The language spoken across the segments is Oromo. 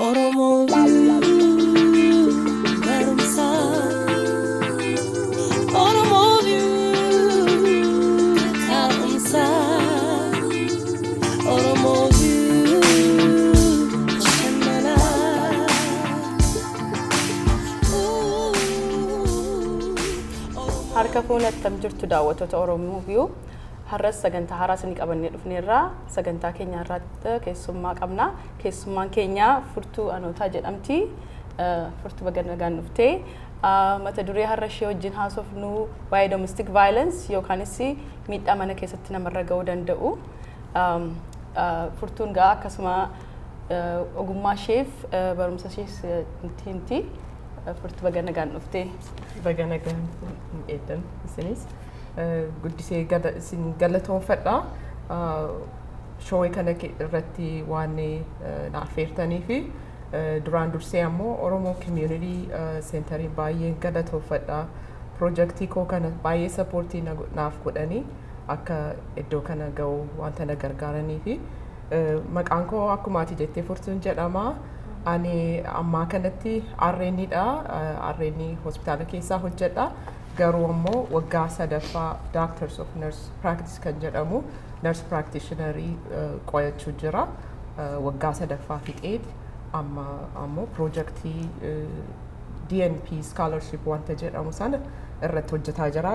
Oromo barumsa Oromo kaamsa Oromo shanana harka fuunattam jirtu daawwattoota Oromoo view har'as sagantaa haaraa isin qabannee dhufneerra sagantaa keenya irratti keessummaa qabna keessummaan keenya furtuu anootaa jedhamti furtuu baganagaan dhuftee mata duree har'a ishee wajjin haasofnu waa'ee domestic violence yookaanis miidhaa mana keessatti namarra ga'uu danda'u furtuun gaa akkasuma ogummaa isheef barumsa ishees inti furtuu baganagaan dhuftee baganagaan eedan isinis guddisee isin galatoonfadha showii kana irratti waan naafeertanii fi duraan dursee ammoo Oromo Community Centerii baay'ee galatoonfadha projectii koo kana baay'ee supportii naaf godhanii akka iddoo kana ga'u wanta na gargaaranii fi maqaan koo akkuma ati jettee Furtuun jedhama ani ammaa kanatti RN'dha RN hospitaala keessaa hojjedha garuu ammoo waggaa sadaffaa Doctors of Nurse Practice kan jedhamu nurse practitionerii qo'achuu jira waggaa sadaffaa fixeet amma ammoo projectii DNP scholarship wanta jedhamu sana irratti hojjetaa jira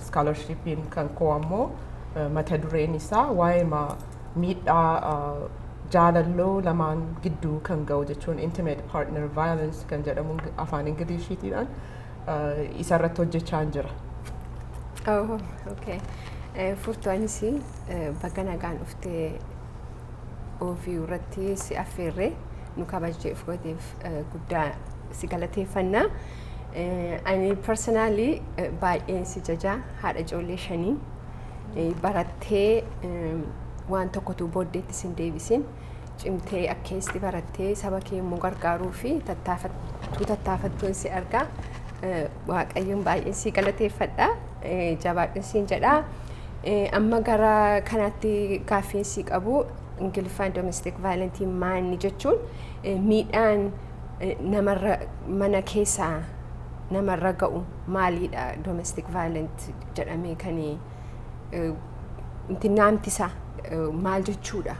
scholarshipiin kan koo ammoo mata dureen isaa waa'ee miidhaa jaalalloo lamaan gidduu kan ga'u jechuun intimate partner violence kan jedhamu afaan Ingiliishiitiidhaan isa irratti hojjechaa jira. Oh, okay. Furtuunis baganagaan dhuftee ofii irratti si affeerree nu kabajeef gooteef guddaa si galateeffannaa. Ani personally baay'een si jaja haadha ijoollee shanii barattee waan tokkotu booddeetti sin deebisin cimtee akkeesti barattee saba kee immoo gargaaruu fi tattaafattuun si argaa waaqayyoon baay'ee si galateeffadha jabaadhaan siin jedha amma gara kanaatti gaaffiin si qabu Ingiliffaan domestic violence maanni jechuun miidhaan namarra mana keessaa namarra ga'u maalidha domestic violence jedhamee kan inti naamtisa maal jechuudha?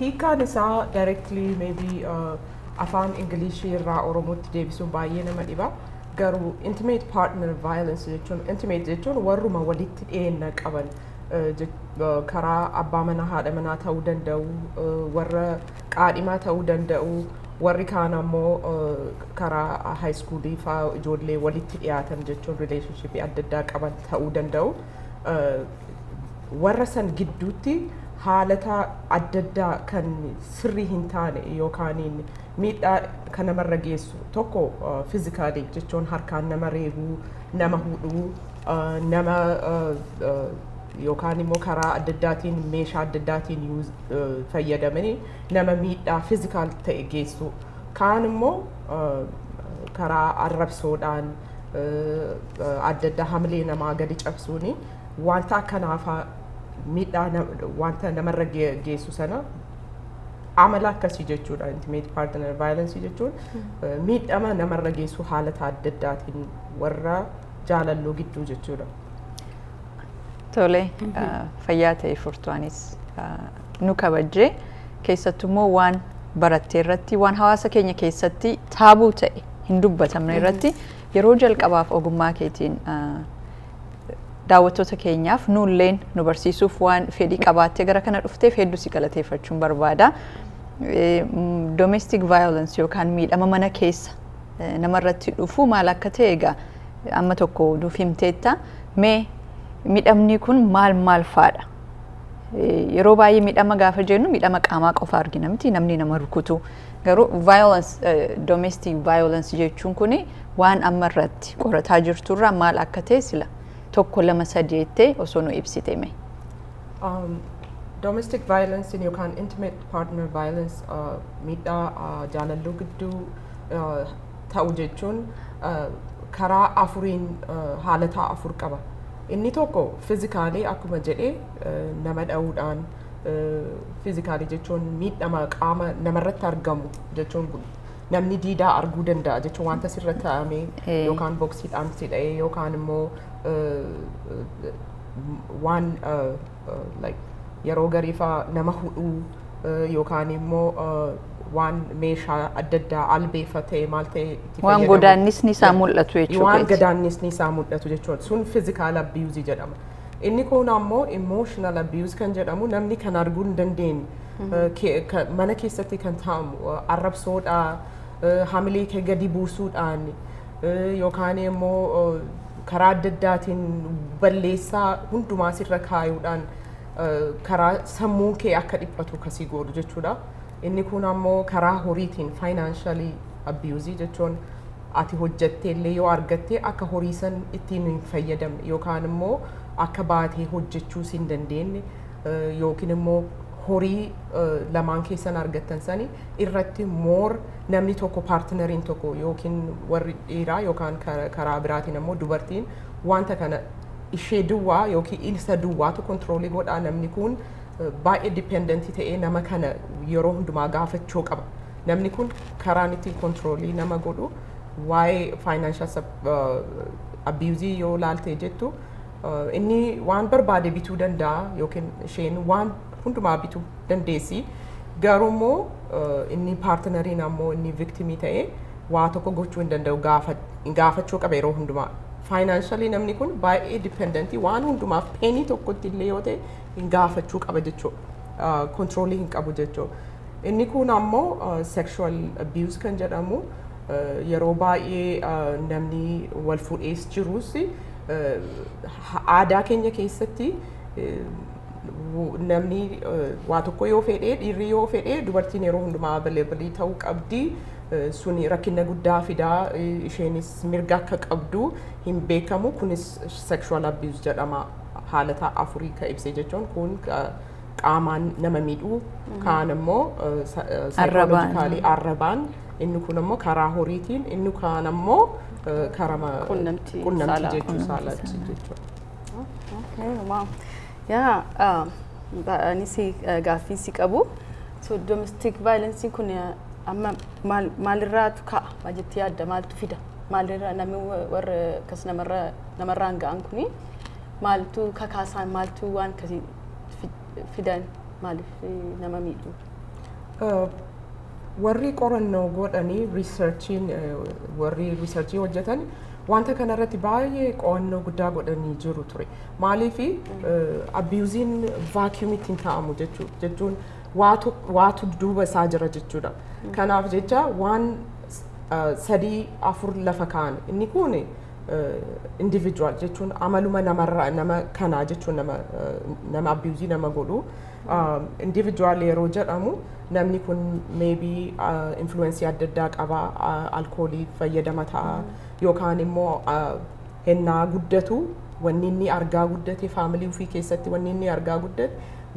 Hiikaan isaa directly maybe afaan Ingilishii irraa Oromootti deebisuun baay'ee nama dhiba. Garuu intimate partner violence jechuun intimate jechuun warruma walitti dhiyeenya qaban karaa abbaa manaa haadha manaa ta'uu danda'u warra qaadhimaa ta'uu danda'u warri kaan ammoo karaa high schoolii fa'aa ijoollee walitti dhiyaatan jechuun relationship adda addaa qaban ta'uu danda'u. Warra san gidduutti haalata adda addaa kan sirrii hin taane yookaan miidhaa kan namarra geessu tokko physically jechuun harkaan nama reebuu, nama hudhuu, nama yookaan immoo karaa adda addaatiin meeshaa adda addaatiin fayyadamanii nama miidhaa physical ta'e geessu. Kaan immoo karaa arrabsoodhaan adda addaa hamlee namaa gadi cabsuuni wanta akkanaafaa miidhaa wanta namarra geessu sana amala akkasii jechuudha intimate partner violence jechuun miidhama namarra geessu haalata adda addaatiin warra jaalalloo gidduu jechuudha. Tole fayyaa ta'e Furtuunis nu kabajee keessattummoo waan barattee irratti waan hawaasa keenya keessatti taabuu ta'e hin dubbatamne irratti yeroo jalqabaaf ogummaa keetiin daawwattoota keenyaaf nulleen nu barsiisuuf waan fedhii qabaattee gara kana dhufteef hedduu si galateeffachuun barbaada. Domestic violence yookaan miidhama mana keessa namarratti dhufu maal akka ta'e egaa amma tokko nuuf himteetta mee miidhamni kun maal faadha? Yeroo baay'ee miidhama gaafa jennu miidhama qaamaa qofa argina miti namni nama rukutu garuu violence domestic violence jechuun kuni waan amma irratti qorataa jirturraa maal akka ta'e sila tokko lama sadii jettee osoo nu ibsite mee. Domestic violence yookaan intimate partner violence miidhaa jaalalloo gidduu ta'u jechuun karaa afuriin haalataa afur qaba. Inni tokko physically akkuma jedhee nama dha'uudhaan fiizikaalii jechuun miidhama qaama namarratti argamu jechuun namni diidaa arguu danda'a jechuun wanta sirra taa'amee yookaan boksiidhaan si dha'ee yookaan immoo waan yeroo gariifaa nama hudhuu yookaan immoo waan meeshaa adda addaa albeeffatee maal ta'e itti waan godaannisni isaa mul'atu jechuudha. Waan godaannisni isaa mul'atu jechuudha. Sun physical abuse jedhama. Inni kun ammoo emotional abuse kan jedhamu namni kan arguu hin dandeenye mana keessatti kan taa'amu arrabsoodhaa hamilee kee gadi buusuudhaan yookaan immoo karaa adda addaatiin balleessaa hundumaa sirra kaayuudhaan karaa sammuun kee akka dhiphatu kasii godhu jechuudha. Inni kun ammoo karaa horiitiin financially abuse jechuun ati hojjettee illee yoo argatte akka horii san ittiin hin fayyadamne yookaan immoo akka baatee hojjechuu hin dandeenye yookiin immoo horii lamaan keessan argattan sani irratti moor namni tokko paartinariin tokko yookiin warri dhiiraa yookaan karaa biraatiin ammoo dubartiin wanta kana ishee duwwaa yookiin isa duwwaatu kontroolii godhaa namni kun baay'ee dipendentii ta'ee nama kana yeroo hundumaa gaafachuu qaba. Namni kun karaan ittiin kontroolii nama godhu waa'ee financial abuse yoo laaltee jettu inni waan barbaade bituu danda'a yookiin isheen waan hundumaa bituu dandeessi. Garuu immoo inni paartinariin ammoo inni viktimii ta'ee waa tokko gochuu hin danda'u gaafachuu qaba yeroo hundumaa. Financially namni kun baay'ee dipendentii waan hundumaaf peenii tokkotti illee yoo ta'e hin gaafachuu qaba jechuudha. Kontroolii hin qabu jechuudha. Inni kun ammoo sexual abuse kan jedhamu yeroo baay'ee namni wal fuudhees jirus aadaa keenya keessatti namni waa tokko yoo fedhee dhiirri yoo fedhee dubartiin yeroo hundumaa available ta'uu qabdi. Suni rakkina guddaa fidaa isheenis mirga akka qabdu hin beekamu kunis sexual abuse jedhama haalata afurii ka ibsee jechuun kun qaamaan nama miidhuu kaan immoo psychologically arrabaan inni kun immoo karaa horiitiin inni kaan immoo karaa qunnamtii jechuu saalaatti jechuudha. Anis gaaffii si qabu. So domestic violence kun amma maalirraatu ka'a jettee yaadda maaltu fida maalirraa namni warra akkas namarraan ga'an kuni maaltu kakaasaan maaltu waan akkasii fidan maaliif nama miidhu? Warri qorannoo godhanii warri riisarchii hojjetan wanta kanarratti baay'ee qo'annoo guddaa godhanii jiru ture. Maaliif abiyuuziin vaakyuumitti hin taa'amu jechuun waatu duuba isaa jira jechuudha. Kanaaf jecha waan 3-4 lafa kaa'an inni kun individual jechuun amaluma nama kanaa jechuun nama abiyuuzii nama godhu. Individual yeroo jedhamu namni kun maybe influensii adda addaa qaba alkoolii fayyadama ta'a yookaan immoo hennaa guddatu wanni inni argaa guddate faamilii ofii keessatti wanni inni argaa guddate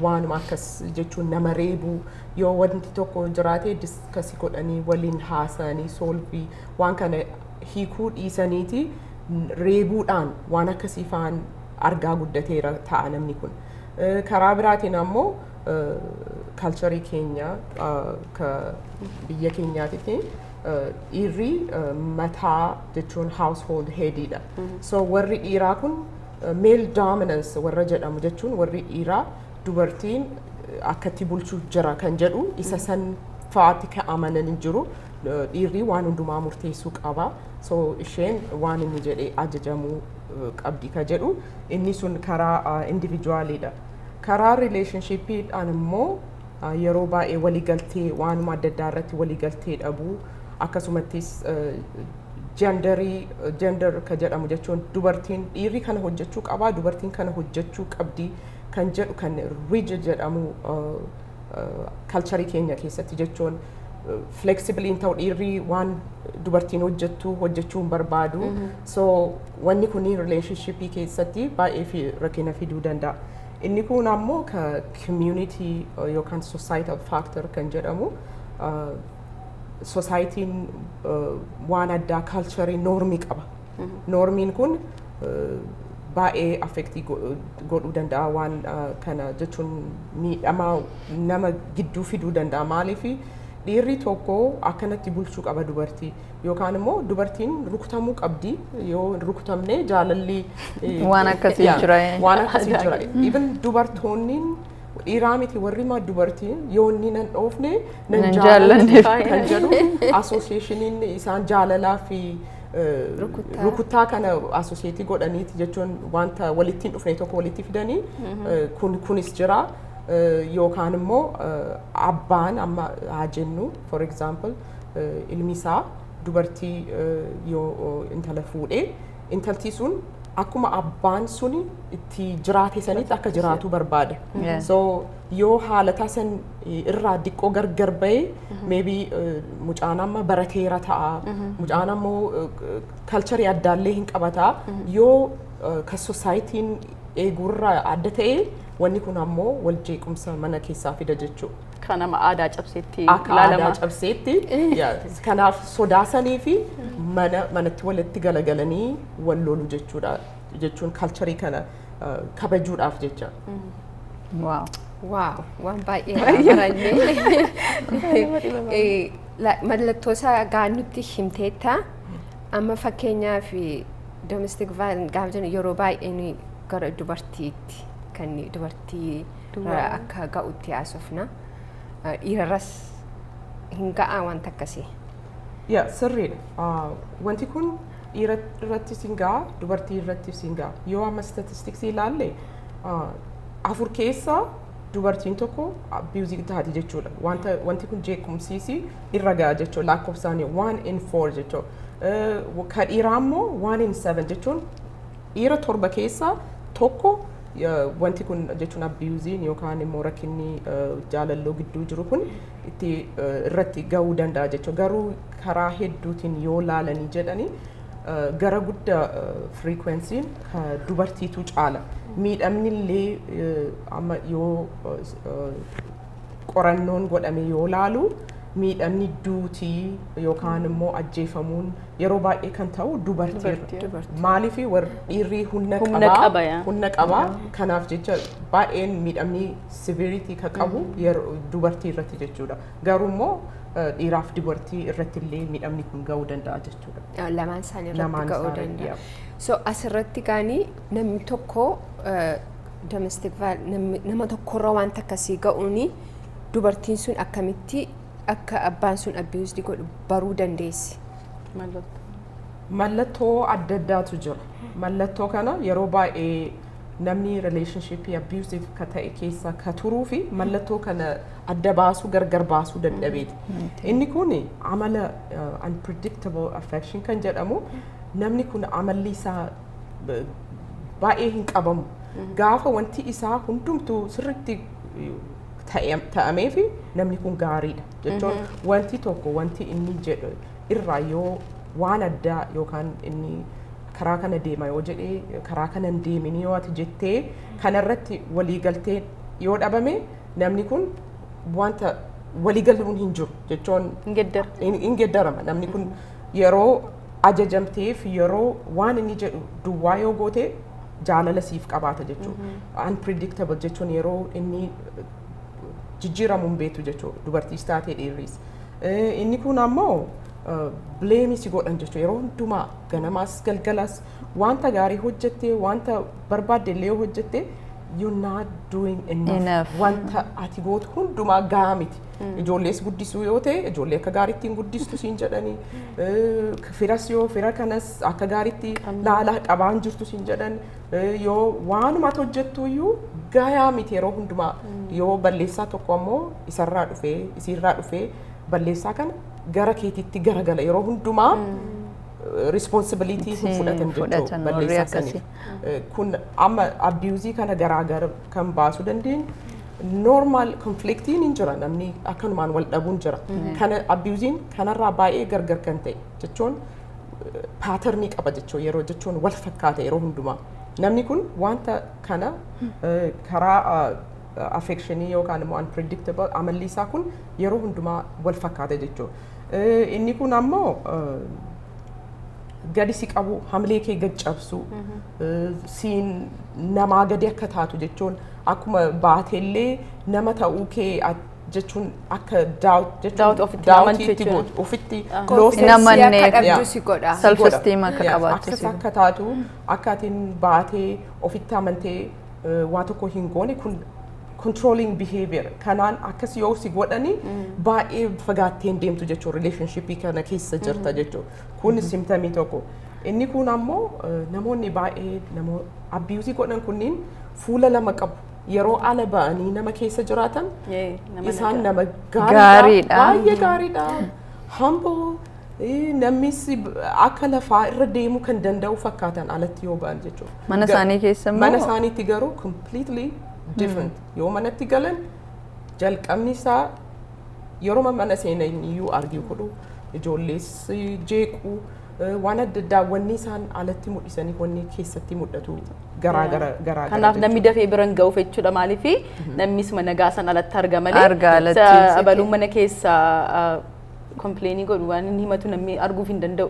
waanuma akkas jechuun nama reebuu yoo wanti tokko jiraate diskasii godhanii waliin haasa'anii soolvii waan kana hiikuu dhiisaniiti reebuudhaan waan akkasii faan argaa guddateera ta'a namni kun. Karaa biraatiin ammoo kalcharii keenya biyya keenyaatitti dhiirri mataa jechuun household headiidha. So warri dhiiraa kun male dominance warra jedhamu jechuun warri dhiiraa dubartiin akkatti bulchuu jira kan jedhu isa san faati ka amanan jiru dhiirri waan hundumaa murteessuu qaba. So isheen waan inni jedhee ajajamuu qabdi ka jedhu inni sun karaa individuaalidha. Karaa relationshipiidhaan immoo yeroo baay'ee waliigaltee waanuma adda addaa irratti waliigaltee dhabuu akkasumattis gender ka jedhamu jechuun dubartiin dhiirri kana hojjechuu qabaa dubartiin kana hojjechuu qabdi kan jedhu kan rigid jedhamu kalcharii keenya keessatti jechuun flexible hin ta'u dhiirri waan dubartiin hojjechuu hin barbaadu. So wanni kun relationshipii keessatti baay'ee rakkina fiduu danda'a. Inni kun ammoo ka community yookaan societal factor kan jedhamu societiin waan addaa culturii normii qaba. Normiin kun baay'ee affektii godhuu danda'a waan kana jechuun miidhama nama gidduu fiduu danda'a maaliif dhiirri tokko akkanatti bulchuu qaba dubartii yookaan immoo dubartiin rukutamuu qabdi yoo rukutamne jaalalli waan akkasii jira waan akkasii jira even dubartoonni dhiiraa miti warri dubartiin yoo inni nan dhoofne nan jaalanne kan jedhu associationiin isaan jaalalaa fi rukuttaa kana associate godhaniiti jechuun wanta walitti dhufne tokko walitti fidanii kunis jira yookaan immoo abbaan amma haa jennu for example ilmi isaa dubartii yoo intala fuudhee intaltii sun akkuma abbaan suni itti jiraate sanitti akka jiraatu barbaada. So yoo haalata san irraa diqqoo gargar ba'e maybe mucaan amma barateera ta'a mucaan ammoo kalcharii addaallee hin qabataa yoo ka societiin eegurraa adda ta'e wanni kun ammoo wal jeequmsa mana keessaa fida jechuudha. Kan nama aadaa cabseetti akka aadaa cabseetti kanaaf sodaasanii fi manatti walitti galagalanii wal lolu jechuudha jechuun kalcharii kana kabajuudhaaf jecha. Waaw waan baay'ee barannee mallattoo isaa gaannutti himteetta amma fakkeenyaaf domestic violence gaafa jennu yeroo baay'ee gara dubartiitti kan dubartii akka ga'utti haasofna. Dhiirarras hin ga'a wanta akkasii. Yaa sirriidha. Wanti kun dhiirarratti sin ga'a dubartii irratti sin ga'a. Yoo amma statistiksii ilaalle 4 keessaa dubartiin tokko abiyuuzii taati jechuudha. Wanti kun jeequmsiis irra ga'a jechuudha. Lakkoofsaanii 1 in 4 jechuudha. Ka dhiiraa immoo 1 in 7 jechuun dhiira 7 keessaa tokko wanti kun jechuun abiyuuziin yookaan immoo rakkinni jaalalloo gidduu jiru kun itti irratti ga'uu danda'a jechuudha. Garuu karaa hedduutiin yoo laalanii jedhanii gara guddaa frequensiin dubartiitu caala. Miidhamni illee amma yoo qorannoon godhame yoo laalu miidhamni duutii yookaan immoo ajjeefamuun yeroo baay'ee kan ta'u dubartiirra. Maaliif warri dhiirri humna qaba kanaaf jecha baay'een miidhamni severity ka qabu dubartii irratti jechuudha. Garuu immoo dhiiraaf dubartii irratti illee miidhamni kun ga'uu danda'a jechuudha. Lamaan isaanii irratti ga'uu danda'a. So asirratti gaanii namni tokko domestic violence nama tokkorra wanta akkasii ga'uuni dubartiin sun akkamitti akka abbaan sun abiyuuzdi godhu baruu dandeessi. Mallattoo adda addaatu jira. Mallattoo kana yeroo baay'ee namni relationshipii abusive ka ta'e keessa ka turuu fi mallattoo kana adda baasuu gargar baasuu dadhabeeti. Inni kun amala unpredictable affection kan jedhamu namni kun amalli isaa baay'ee hin qabamu. Gaafa wanti isaa hundumtuu sirriitti ta'amee fi namni kun gaariidha jechuun wanti tokko wanti inni jedhu irraa yoo waan addaa yookaan inni karaa kana deema yoo jedhee karaa kana hin deemin yoo ati jettee kanarratti waliigaltee yoo dhabame namni kun wanta waliigaluun hin jiru jechuun hin geddarama namni kun yeroo ajajamteef yeroo waan inni jedhu duwwaa yoo goote jaalala siif qabaata jechuudha. Unpredictable jechuun yeroo inni jijjiiramuun beetu jechuudha dubartiis taatee dhiirris. Inni kun ammoo bileemii si godhan jechuudha yeroo hundumaa ganamaas galgalaas wanta gaarii hojjettee wanta barbaadde illee yoo hojjette you're not doing enough. Wanta ati gootu hundumaa gahaa miti. Ijoollees guddisuu yoo ta'e ijoollee akka gaariitti hin guddistu siin jedhanii firas yoo fira kanas akka gaariitti laalaa qabaan jirtu siin jedhan yoo waanuma hojjettu iyyuu gahaa miti yeroo hundumaa yoo balleessaa tokko ammoo isarraa dhufee isiirraa dhufee balleessaa kana gara keetitti garagala yeroo hundumaa responsibility fudhatan jechuudha balleessaa saniif. Kun amma abiyuuzii kana garaagara kan baasuu dandeenyu normal conflictiin hin jira namni akkanumaan wal dhabuun jira. Kana abiyuuziin kanarraa baay'ee gargar kan ta'e jechuun paaternii qaba jechuudha yeroo jechuun wal fakkaata yeroo hundumaa. Namni kun wanta kana karaa affectionii yookaan immoo unpredictable amalli isaa kun yeroo hundumaa wal fakkaata jechuudha. Inni kun ammoo gadi si qabu hamilee kee gad cabsu siin namaa gadi akka taatu jechuun akkuma baateellee nama ta'uu kee jechuun akka Doubt ofitti amantii jechuudha. ofitti Namanne akka dhabdu si godha. self esteem akka qabaattu akkas si akka taatu akka atiin baatee ofitti amantee waa tokko hin goone kun controlling behavior kanaan akkas yoo si godhani baay'ee fagaattee hin deemtu jechuudha relationshipii kana keessa jirta jechuudha kun symptomii tokko inni kun ammoo namoonni baay'ee abuse godhan kunniin fuula lama qabu yeroo ala ba'anii nama keessa jiraatan isaan nama gaariidha baay'ee gaariidha humble namnis akka lafaa irra deemuu kan danda'u fakkaatan alatti yoo ba'an jechuudha. Mana isaanii keessa immoo mana isaaniitti garuu completely different yoo manatti galan jalqabni isaa yeroo mana seenan iyyuu argii godhu ijoollees jeequ waan adda addaa wanni isaan alatti mul'isanii wanni keessatti mul'atu garaa kanaaf namni dafee biran ga'uuf jechuudha maaliif namnis mana gaasan alatti arga Arga malee alatti abaluun mana keessa kompleenii godhu waan inni himatu namni arguuf hin danda'u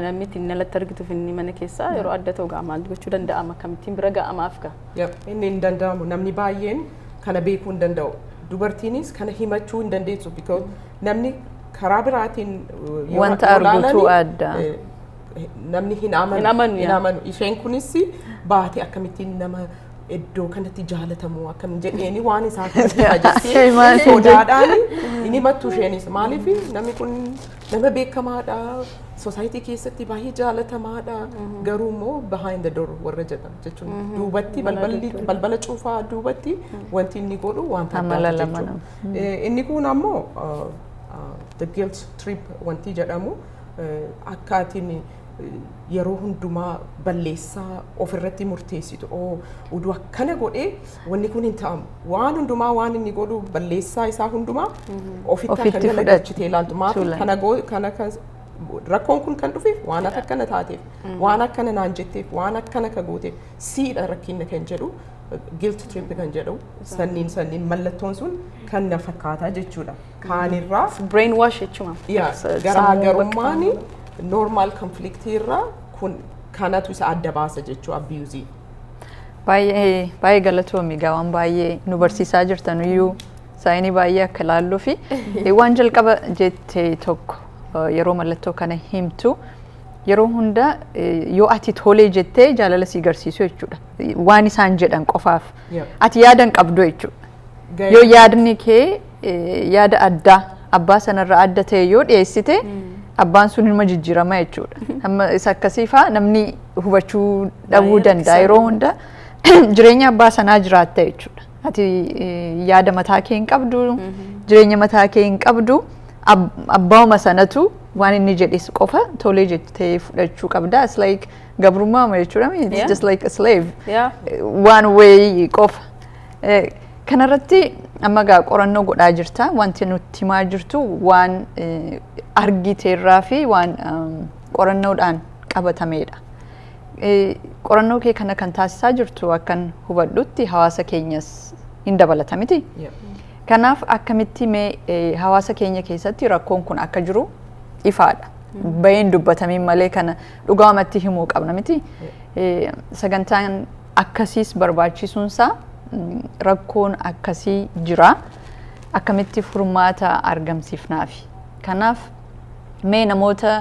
namni ittiin alatti argituuf inni mana keessa yeroo adda ta'u ga'a maal gochuu danda'ama akkamittiin bira ga'amaaf ga'a. Inni hin danda'amu namni baay'een kana beekuu hin danda'u dubartiinis kana himachuu hin dandeessu because namni karaa biraatiin wanta argutu adda. Namni hin amanu isheen kunis baate akkamittiin nama iddoo kanatti jaalatamu akkam jedheeni waan isaa kanatti sodaadhaan inni mattu isheenis maaliif namni kun nama beekamaadha society keessatti baay'ee jaalatamaadha garuu immoo behind the door warra jedhan jechuun duubatti balbala cuufaa duubatti wanti inni godhu wanta addaa jechuudha. Inni kun ammoo the guilt trip wanti jedhamu akkaatiin yeroo hundumaa balleessaa ofirratti murteessitu oduu akkana godhee wanni kun hin ta'amu waan hundumaa waan inni godhu balleessaa isaa hundumaa ofitti akka galachitee ilaaltu maaf kana rakkoon kun kan dhufeef waan akkana taateef waan akkana naan jetteef waan akkana ka gooteef siidha rakkinna kan jedhu guilt trip kan jedhu sanniin mallattoon sun kan na fakkaataa jechuudha kaanirraa brain wash jechuudha. Garaagarummaan normal conflict irraa kun kanatu isa adda baasa jechuu abuse. Baay'ee galatoomi waan baay'ee nu barsiisaa jirtan iyyuu saayinii baay'ee akka ilaalluu fi waan jalqaba jettee tokko yeroo mallattoo kana himtu yeroo hunda yoo ati tolee jettee jaalala si garsiisu jechuudha. Waan isaan jedhan qofaaf ati yaadan qabdu jechuudha. Yoo yaadni kee yaada addaa abbaa sanarraa adda ta'e yoo dhiyeessite abbaan sun ilma jijjiirama jechuudha. Amma isa akkasiifaa namni hubachuu dhabuu danda'a yeroo hunda jireenya abbaa sanaa jiraatta jechuudha. Ati yaada mataa kee hin qabdu, jireenya mataa kee hin qabdu, abbauma sanatu waan inni jedhes qofa tolee jettee fudhachuu qabda. It's like gabrummaa jechuudha. It's just like a slave. One way qofa. Kanarratti amma gaa qorannoo godhaa jirta wanti nutti himaa jirtu waan argiteerraa fi waan qorannoodhaan qabatameedha. Qorannoo kee kana kan taasisaa jirtu akkan hubadhutti hawaasa keenyas hin dabalata miti. Kanaaf akkamitti mee hawaasa keenya keessatti rakkoon kun akka jiru ifaadha. Baay'een dubbatamiin malee kana dhugaamatti himuu qabna miti. Sagantaan akkasiis barbaachisuunsaa rakkoon akkasii jira akkamitti furmaata argamsiifnaafi. Kanaaf mee namoota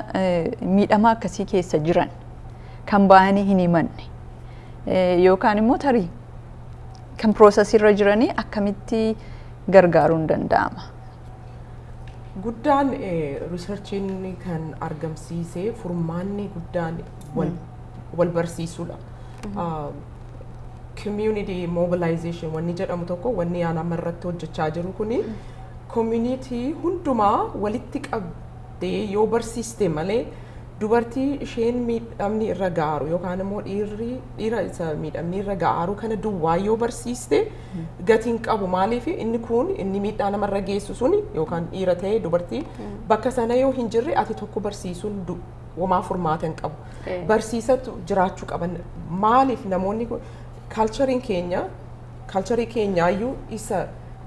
miidhama akkasii keessa jiran kan bahanii hin himanne yookaan immoo tarii kan piroosesirra jiranii akkamitti gargaaruun danda'ama. Guddaan riisarchiin kan argamsiise furmaanni guddaan wal barsiisuudha. Community mobilization wanni jedhamu tokko wanni aan amma irratti hojjechaa jiru kuni community hundumaa walitti qabdee yoo barsiiste malee dubartii isheen miidhamni irra gaaru yookaan immoo dhiira isa miidhamni irra gaaru kana duwwaa yoo barsiiste gatiin qabu maaliif inni kun inni miidhaa namarra geessu suni yookaan dhiira ta'ee dubartii bakka sana yoo hin jirre ati tokko barsiisuun wamaa furmaata hin qabu. Barsiisatu jiraachuu qaban maaliif namoonni culturein keenyaayyuu isa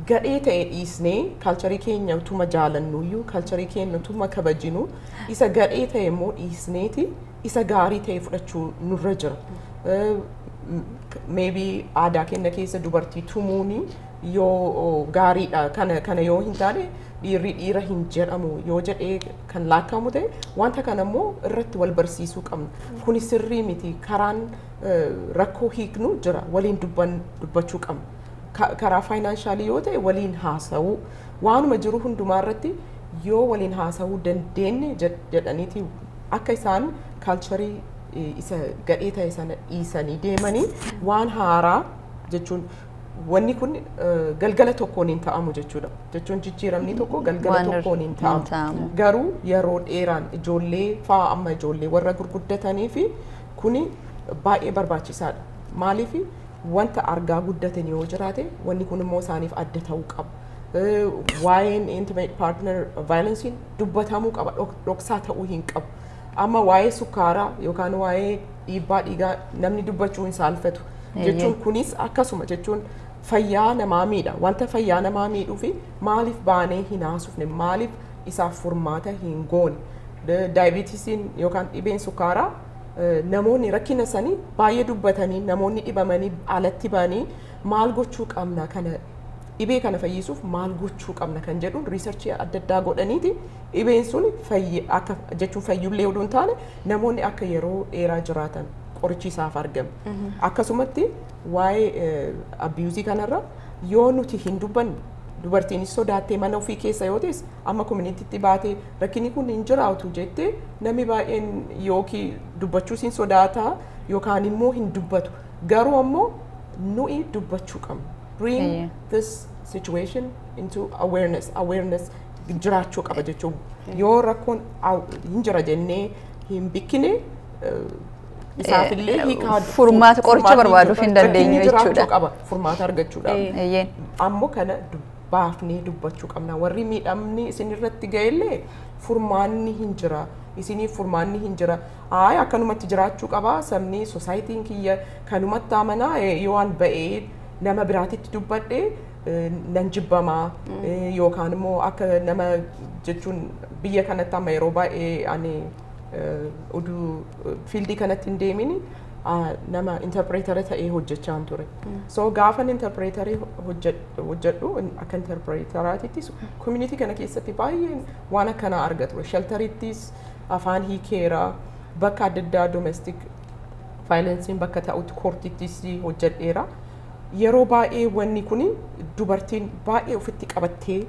gadhee ta'e dhiisnee culturii keenya utuma jaalannuyyuu culturii keenya utuma kabajinu isa gadhee ta'e immoo dhiisneeti isa gaarii ta'e fudhachuu nurra jira. Maybe aadaa keenya keessa dubartii tumuuni yoo gaariidha kana yoo hin taane dhiirri dhiira hin jedhamu yoo jedhee kan laakkamu ta'e wanta kana immoo irratti wal barsiisuu qabna. Kuni sirrii miti karaan rakkoo hiiknu jira waliin dubbachuu qabna. Karaa faayinaansaalii yoo ta'e waliin haasa'uu waanuma jiru hundumaa irratti yoo waliin haasa'uu dandeenye jedhaniiti akka isaan kaalcharii isa gadhee ta'e sana dhiisanii deemanii waan haaraa jechuun wanni kun galgala tokkoon hin ta'amu jechuudha. Jechuun jijjiiramni tokko galgala tokkoon hin ta'amu. Garuu yeroo dheeraan ijoollee fa'aa amma ijoollee warra gurguddatanii fi kuni baay'ee barbaachisaadha. Maaliif wanta argaa guddatan yoo jiraate wanni kun immoo isaaniif adda ta'uu qaba. Waa'een intimate partner violence dubbatamuu qaba, dhoksaa ta'uu hin qabu. Amma waa'ee sukkaaraa yookaan waa'ee dhiibbaa dhiigaa namni dubbachuu hin saalfatu. Jechuun kunis akkasuma jechuun fayyaa namaa miidha. Wanta fayyaa namaa miidhuu fi maaliif baanee hin haasofne, maaliif isaaf furmaata hin goone. Daayibitisiin yookaan dhibeen sukkaaraa namoonni rakkina sanii baay'ee dubbatanii namoonni dhibamanii alatti ba'anii maal gochuu qabna kana dhibee kana fayyisuuf maal gochuu qabna kan jedhuun riisarchii adda addaa godhaniiti dhibeen sun akka jechuun fayyullee oduu hin taane namoonni akka yeroo dheeraa jiraatan qorichi isaaf argame. Akkasumatti waa'ee abiyuuzii kanarra yoo nuti hin dubbanne dubartiinis sodaattee mana ofii keessa yoo ta'es amma koominiitiitti baatee rakkinni kun hin jiraatu jettee namni baay'een yookiin dubbachuus hin sodaataa yookaan immoo hin dubbatu. Garuu ammoo nuyi dubbachuu qabna. Bring this situation into awareness jiraachuu qaba jechuun yoo rakkoon hin jira jennee hin bikkine isaafillee hiikaa furmaata qoricha barbaaduuf hin dandeenyu jechuudha. Furmaata argachuudhaaf. Ammoo kana baafnee dubbachuu qabna. Warri miidhamni isin irratti ga'ellee furmaanni hin jira. Isiniif furmaanni hin jira. Akkanumatti jiraachuu qaba. Sabni soosaayitiin kiyya kanumatti amanaa yoo an ba'ee nama biraatitti dubbadhee nan jibbamaa yookaan immoo akka nama jechuun biyya kanatti amma yeroo baay'ee ani oduu fiildii kanatti hin deemini nama interpreetara ta'ee hojjechaan ture. So gaafan interpreetarii hojjedhu akka interpreetaraatittis community kana keessatti baay'een waan akkanaa argatu. Shelterittis afaan hiikeera bakka adda addaa domestic violencein bakka ta'utti koortittis hojjedheera. Yeroo baay'ee wanni kun dubartiin baay'ee ofitti qabattee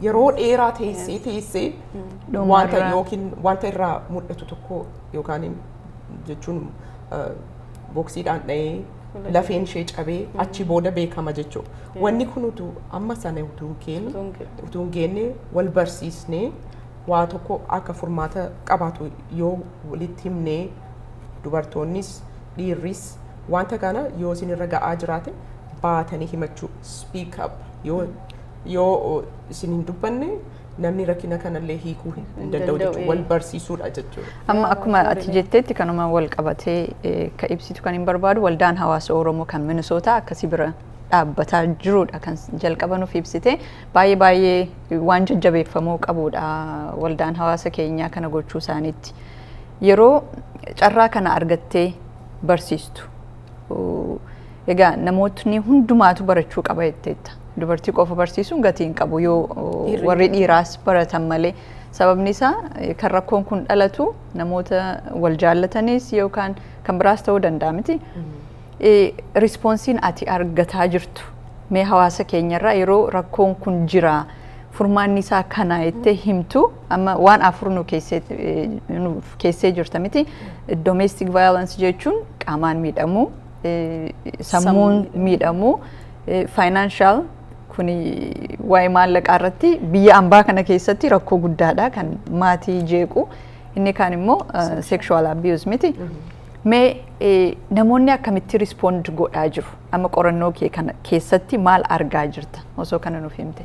yeroo dheeraa teessee wanta yookiin wanta irraa mul'atu tokko yookaan jechuun boksiidhaan dha'ee lafeen ishee cabee achi booda beekama jechuudha. Wanni kun utuu amma sana utuu hin geenne wal barsiisnee waa tokko akka furmaata qabaatu yoo walitti himnee dubartoonnis dhiirris wanta kana yoo isin irra ga'aa jiraate baatanii himachuu speak up yoo isin hin dubbanne namni rakkina kanallee hiikuu hin danda'u jechuudha. Wal barsiisuudha jechuudha. Amma akkuma ati jetteetti kanuma wal qabatee ka ibsitu kan hin barbaadu waldaan hawaasa Oromoo kan Minisootaa akkasii bira dhaabbataa jirudha kan jalqaba nuuf ibsite baay'ee waan jajjabeeffamuu qabudha waldaan hawaasa keenyaa kana gochuu isaaniitti. Yeroo carraa kana argattee barsiistu egaa namootni hundumaatu barachuu qaba jetteetta. Dubartii qofa barsiisuun gatii hin qabu yoo warri dhiiraas baratan malee sababni isaa kan rakkoon kun dhalatu namoota wal jaallatanis yookaan kan biraas ta'uu danda'a miti. Rispoonsiin ati argataa jirtu mee hawaasa keenyarraa yeroo rakkoon kun jira furmaanni isaa kana jettee himtu amma waan afur nu keessee jirta miti. Domestic violence jechuun qaamaan miidhamuu sammuun miidhamuu financial kuni waa'ee maallaqaa irratti biyya ambaa kana keessatti rakkoo guddaadha kan maatii jeequ inni kaan immoo sexual abuse miti. Mee namoonni akkamitti respond godhaa jiru amma qorannoo kee kana keessatti maal argaa jirta osoo kana nuuf himte?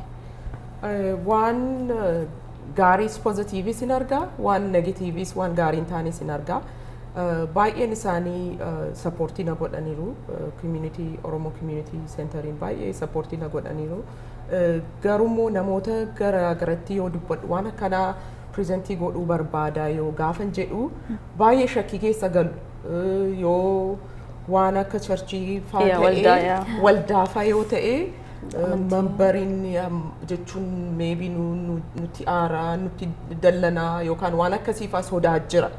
Waan gaariis pozitiivis hin argaa waan negatiivis waan gaarii hin taanes hin argaa. Baay'een isaanii sappoortii na godhaniiru community Oromo community centeriin baay'ee sappoortii na godhaniiru. Garuu namoota garaa garatti yoo dubbadhu waan akkanaa prezentii godhuu barbaada yoo gaafan jedhu baay'ee shakkii keessa galu. Yoo waan akka charchii faa ta'ee waldaa faa yoo ta'e membariin jechuun maybe nuti aaraa nuti dallanaa yookaan waan akkasii faa sodaa jira.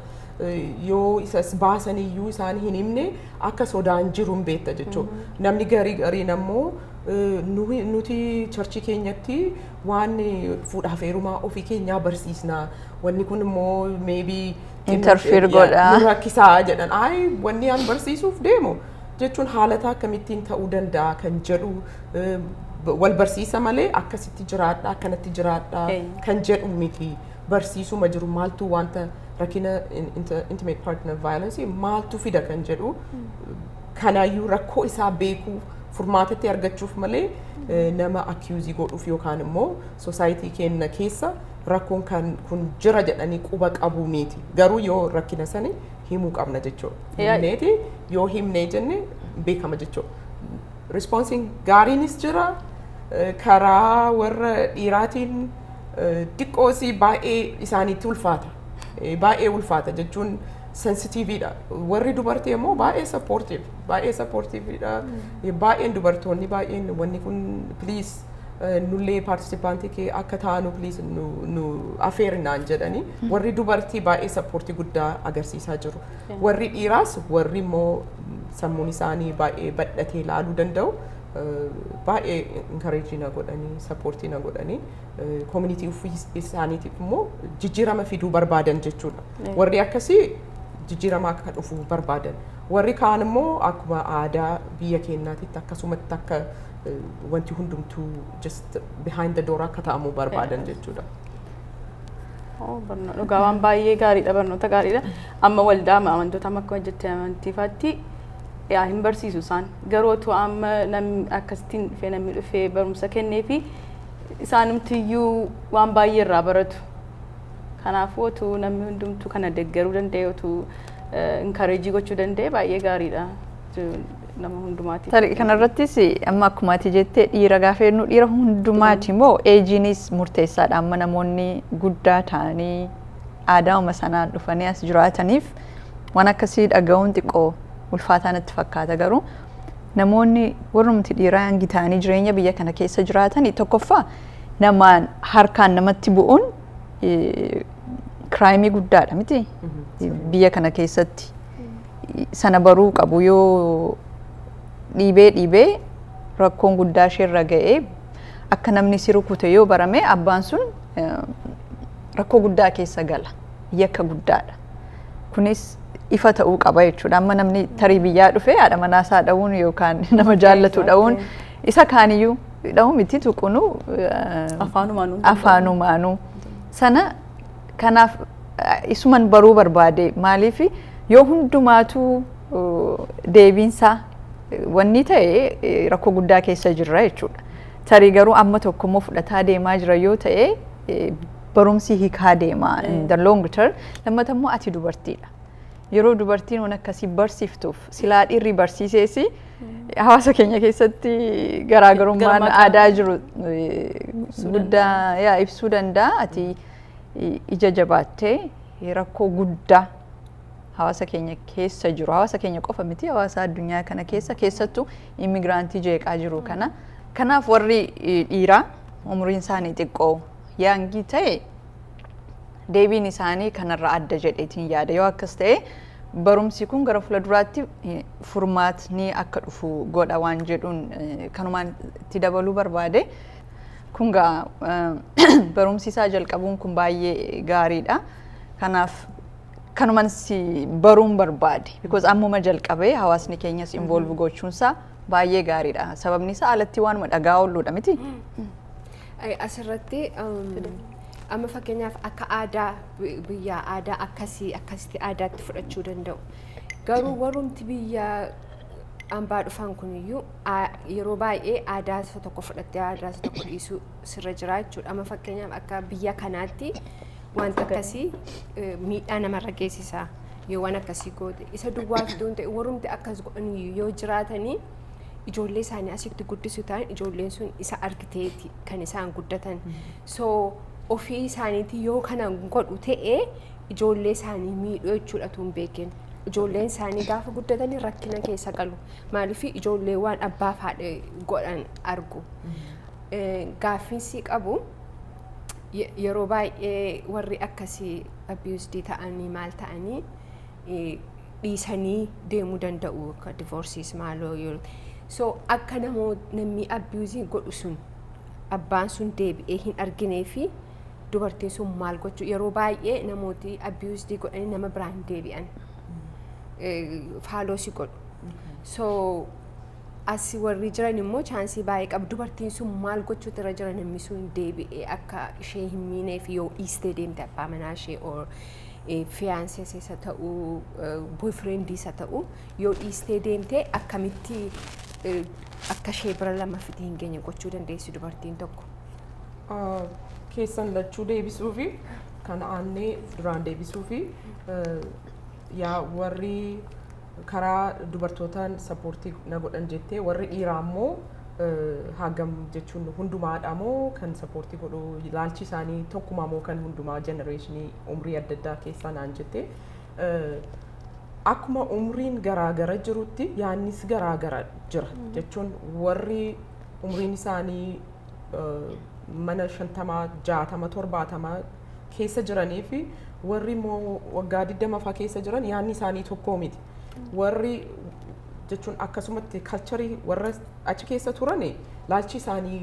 Yoo isas baasaniyyuu isaan hin himne akka sodaan jiru hin beekta jechuudha. Namni gariin ammoo nuti charchii keenyatti waan fuudhaaf heerumaa ofii keenyaa barsiisna. Wanni kun immoo maybe interfere godha. Rakkisaa jedhan wanni aan barsiisuuf deemu jechuun haalata akkamittiin ta'uu danda'a kan jedhu wal barsiisa malee akkasitti jiraadha akkanatti jiraadha kan jedhu miti. Barsiisuma jiru maaltu wanta rakkina intimate partner violence maaltu fida kan jedhu kanaayyuu rakkoo isaa beekuu furmaatatti argachuuf malee nama accuse godhuuf yookaan immoo society keenya keessa rakkoon kun jira jedhanii quba qabu miti. Garuu yoo rakkina sani himuu qabna jechuudha. Himneeti yoo himnee jenne beekama jechuudha. Responsiin gaariinis jira karaa warra dhiiraatiin xiqqoosii baay'ee isaaniitti ulfaata. Baay'ee ulfaata jechuun sensitiiviidha. Warri dubartii immoo baay'ee sappoortiiviidha. Baay'een dubartoonni baay'een wanni kun please nullee paartisipaantii kee akka taanu please nu affeerinaan jedhanii warri dubartii baay'ee sappoortii guddaa agarsiisaa jiru. Warri dhiiraas warri immoo sammuun isaanii baay'ee badhatee ilaaluu danda'u baay'ee encouraging godhanii sappoortii godhanii community isaaniitiif immoo jijjiirama fiduu barbaadan jechuudha. Warri akkasii jijjiirama akka dhufu barbaadan. Warri kaan immoo akkuma aadaa biyya keenyaatitti akkasumatti akka wanti hundumtuu just behind the door akka ta'amu barbaadan jechuudha. Dhugaa waan baay'ee gaariidha barnoota gaariidha. Amma waldaa amantoota akka hojjettee amantiifaatti hin barsiisu isaan garuu amma namni akkasittiin dhufee namni dhufee barumsa kennee fi isaanumtiyyuu waan baay'ee irraa baratu. Kanaafuu otuu namni hundumtuu kana deeggaruu danda'e otuu encourage gochuu danda'e baay'ee gaariidha nama hundumaati. Kanarrattis amma akkuma ati jettee dhiira gaafa jennu dhiira hundumaati moo eejiinis murteessaadha. Amma namoonni guddaa ta'anii aadaa sanaan dhufanii as jiraataniif waan akkasii dhaga'uun xiqqoo ulfaataa natti fakkaata. Garuu namoonni warrumti dhiiraa hangi ta'anii jireenya biyya kana keessa jiraatan tokkoffaa namaan harkaan namatti bu'uun kiraayimii guddaadha miti biyya kana keessatti. Sana baruu qabu. Yoo dhiibee rakkoon guddaa isheerra ga'ee akka namni si rukute yoo barame abbaan sun rakkoo guddaa keessa gala. Yakka guddaadha. Kunis ifa ta'uu qaba jechuudha. Amma namni tarii biyyaa dhufee haadha manaasaa dha'uun yookaan nama jaallatu dha'uun isa kaaniyyuu dha'uu miti tuqunu afaanumaanuu sana kanaaf isuman baruu barbaade. Maaliif yoo hundumaatu deebiinsaa wanni ta'e rakkoo guddaa keessa jirra jechuudha. Tarii garuu amma tokko immoo fudhataa deemaa jira yoo ta'e barumsi hiikaa deema in the long term. Lammata immoo ati dubartiidha. Yeroo dubartiin waan akkasii barsiiftuuf silaa dhiirri barsiiseesi hawaasa keenya keessatti garaagarummaan aadaa jiru guddaa ibsuu danda'a. Ati ija jabaattee rakkoo guddaa hawaasa keenya keessa jiru. Hawaasa keenya qofa miti hawaasa addunyaa kana keessattuu immigiraantii jeeqaa jiru kana. Kanaaf warri dhiiraa umriin isaanii xiqqoo yaangii ta'e deebiin isaanii kanarra adda jedheetiin yaada. Yoo akkas ta'e barumsi kun gara fuulduraatti furmaatni akka dhufu godha waan jedhuun kanumaan itti dabaluu barbaade. Kun barumsi isaa jalqabuun kun baay'ee gaariidha. Kanaaf kanumaan si baruun barbaade. Because ammuma jalqabee hawaasni keenyas involve gochuunsaa baay'ee gaariidha. Sababni isaa alatti waanuma dhagaa oolluudha miti. Asirratti amma fakkeenyaaf akka aadaa biyya aadaa akkasitti aadaatti fudhachuu danda'u. Garuu warrumti biyya ambaa dhufan kuniyyuu yeroo baay'ee aadaa isa tokko fudhattee aadaa isa tokko dhiisuu sirra jira jechuudha. Amma fakkeenyaaf akka biyya kanaatti wanta akkasii miidhaa namarra geessisa. Yoo waan akkasii goote isa duwwaa fiduun ta'e warrumti akkas godhaniyyuu yoo jiraatanii ijoollee isaanii asitti guddisuu ta'an ijoolleen sun isa argiteeti kan isaan guddatan. So ofii isaaniitii yoo kana godhu ta'ee ijoollee isaanii miidhuu jechuudha tun beeken. Ijoolleen isaanii gaafa guddatanii rakkina keessa galu. Maaliif ijoollee waan abbaaf haadha godhan argu. Gaaffiinsi qabu yeroo baay'ee warri akkasii abused ta'anii maal ta'anii dhiisanii deemuu danda'u akka divorsiis maaloo yoo so akka namni abusii godhu sun abbaan sun deebi'ee hin arginee fi dubartiin sun maal gochuu yeroo baay'ee namooti abused godhanii nama biraan deebi'an faaloo si godhu so as warri jiran immoo chaansii baay'ee qabu dubartiin sun maal gochuutu irra jira namni sun deebi'ee akka ishee hin miineef yoo dhiistee deemte abbaa manaa ishee or fiyaansees isa ta'uu boyfriendii isa ta'uu yoo dhiistee deemte akkamitti akka ishee bira lammaffiti hin geenye gochuu dandeessi dubartiin tokko. Keessan lachuu deebisuu fi kan aannee duraan deebisuu fi yaa warri karaa dubartootaan sappoortii na godhan jettee warri dhiiraa immoo hagam jechuun hundumaadha moo kan sappoortii godhu ilaalchi isaanii tokkuma moo kan hundumaa jenereeshinii umrii adda addaa keessaa naan jettee akkuma umriin garaagara jirutti yaannis garaagara jira jechuun warri umriin isaanii mana 50 60 70 keessa jiranii fi warri immoo waggaa 20 fa'aa keessa jiran yaanni isaanii tokkoo miti. Warri jechuun akkasumatti kalcharii warra achi keessa turani laalchi isaanii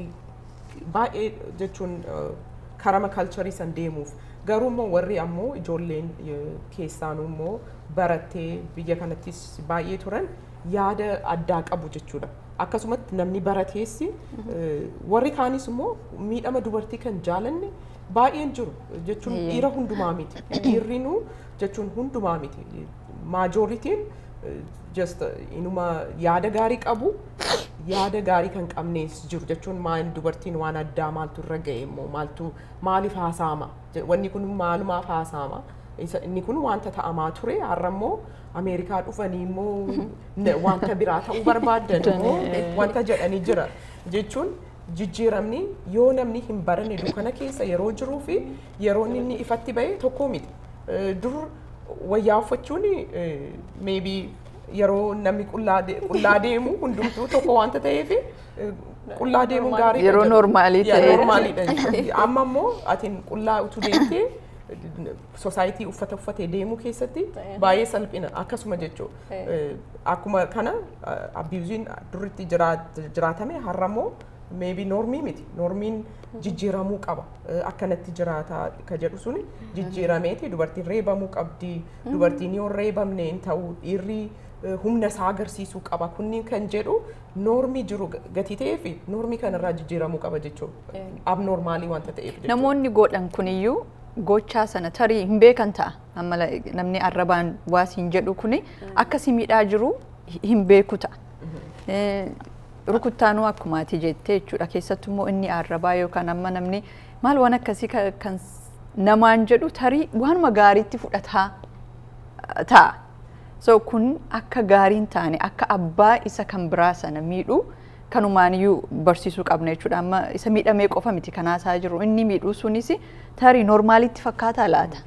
baay'ee jechuun karama kalcharii san deemuuf garuu immoo warri ammoo ijoolleen keessaanuu immoo barattee biyya kanattis baay'ee turan yaada addaa qabu jechuudha. Akkasumatti namni barateessi warri kaanis immoo miidhama dubartii kan jaalanne baay'een jiru jechuun dhiira hundumaa miti. Dhiirrinuu jechuun hundumaa miti. Maajoritiin just inuma yaada gaarii qabu yaada gaarii kan qabnees jiru jechuun maal dubartiin waan addaa maaltu irra ga'e immoo maaltu maaliif haasaama wanni kun maalumaaf haasaama inni kun wanta ta'amaa ture har'a immoo Ameerikaa dhufanii immoo wanta biraa ta'uu barbaadan immoo wanta jedhanii jira jechuun jijjiiramni yoo namni hin baranne dukkana keessa yeroo jiruu fi yeroo inni ifatti ba'e tokko miti. Dur wayyaa uffachuun maybe yeroo namni qullaa deemu hundumtuu tokko wanta ta'eef qullaa deemuun gaarii yeroo normaalii ta'e normaaliidha. Amma immoo atiin qullaa utuu deemtee society uffata uffatee deemuu keessatti baay'ee salphina akkasuma jechuudha. Akkuma kana abuuziin duritti jiraatame har'a immoo maybe normii miti. Normiin jijjiiramuu qaba. Akkanatti jiraata ka jedhu suni jijjiirameeti dubartiin reebamuu qabdi. Dubartiin yoo reebamne hin ta'u dhiirri humna isaa agarsiisuu qaba. Kunniin kan jedhu normii jiru gatii ta'ee fi normii kanarraa jijjiiramuu qaba jechuudha. Abnormaalii wanta ta'eef jechuudha. Namoonni godhan kuniyyuu gochaa sana tarii hin beekan ta'a. Amma namni arrabaan waas hin jedhu kuni akkasii miidhaa jiru hin beeku ta'a. Rukuttaanuu akkumaati jettee jechuudha. Keessattuu immoo inni arrabaa yookaan amma namni maal waan akkasii kan namaan jedhu tarii waanuma gaariitti fudhataa ta'a. So kun akka gaariin taane akka abbaa isa kan biraa sana miidhu kanumaaniyyuu barsiisuu qabna jechuudha. Amma isa miidhamee qofa miti kanaasaa jiru inni miidhuu sunis tarii normaalitti fakkaataa laata.